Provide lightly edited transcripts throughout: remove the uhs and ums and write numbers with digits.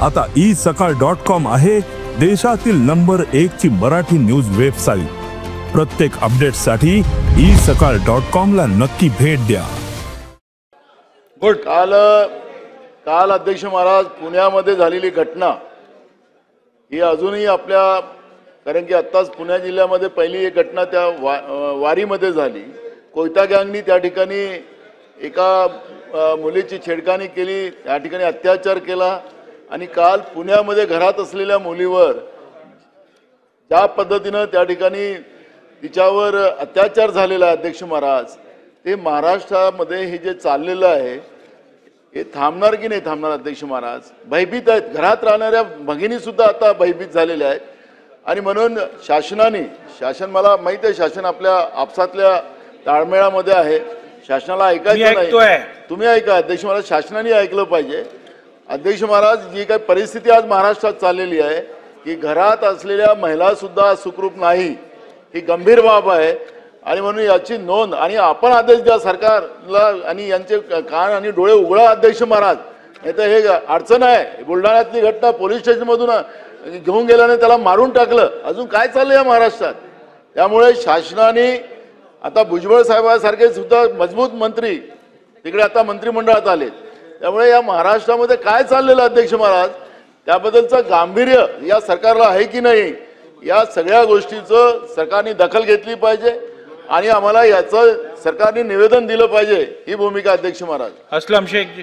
आता isakal.com आहे देशातील नंबर 1 ची मराठी न्यूज वेबसाईट। प्रत्येक अपडेटसाठी isakal.com ला नक्की भेट द्या। गुड। काल अध्यक्ष महाराज पुण्यामध्ये झालेली घटना ही अजूनही आपल्या, कारण की आत्ताच पुणे जिल्ह्यामध्ये पहिली एक घटना त्या वारीमध्ये झाली। कोयता गँगनी त्या ठिकाणी एका मुलीची छेडखानी केली, त्या ठिकाणी अत्याचार केला आणि काल पुण्यामध्ये घरात असलेल्या मुलीवर ज्या पद्धतीनं त्या ठिकाणी तिच्यावर अत्याचार झालेला आहे अध्यक्ष महाराज, ते महाराष्ट्रामध्ये हे जे चाललेलं आहे हे थांबणार की नाही थांबणार अध्यक्ष महाराज? भयभीत आहेत, घरात राहणाऱ्या भगिनी सुद्धा आता भयभीत झालेल्या आहेत आणि म्हणून शासन मला माहिती आहे, शासन आपल्या आपसातल्या ताळमेळामध्ये आहे, शासनाला ऐकायचं नाही। तुम्ही ऐका अध्यक्ष महाराज, शासनाने ऐकलं पाहिजे। अध्यक्ष महाराज, जी काही परिस्थिती आज महाराष्ट्रात चाललेली आहे की घरात असलेल्या महिला सुद्धा सुखरूप नाही, ही गंभीर बाब आहे आणि म्हणून याची नोंद आणि आपण आदेश द्या सरकारला आणि यांचे कान आणि डोळे उघडा अध्यक्ष महाराज, नाही तर हे अडचण आहे। बुलढाण्यातली घटना पोलीस स्टेशनमधून घेऊन गेल्याने त्याला मारून टाकलं, अजून काय चाललंय या महाराष्ट्रात? त्यामुळे शासनाने आता भुजबळ साहेबांसारखे सुद्धा मजबूत मंत्री तिकडे आता मंत्रिमंडळात आले, त्यामुळे या महाराष्ट्रामध्ये काय चाललेलं अध्यक्ष महाराज, त्याबद्दलचं गांभीर्य या सरकारला आहे की नाही, या सगळ्या गोष्टीचं सरकारने दखल घेतली पाहिजे आणि आम्हाला याचं सरकारने निवेदन दिलं पाहिजे, ही भूमिका अध्यक्ष महाराज। अस्लम शेख जी।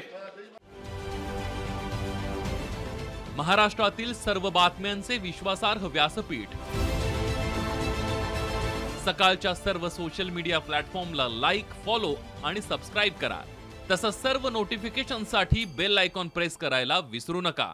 महाराष्ट्रातील सर्व बातम्यांचे विश्वासार्ह व्यासपीठ, सकाळच्या सर्व सोशल मीडिया प्लॅटफॉर्मला लाईक, फॉलो आणि सबस्क्राईब करा। तसंच सर्व नोटिफिकेशनसाठी बेल आयकॉन प्रेस करायला विसरू नका।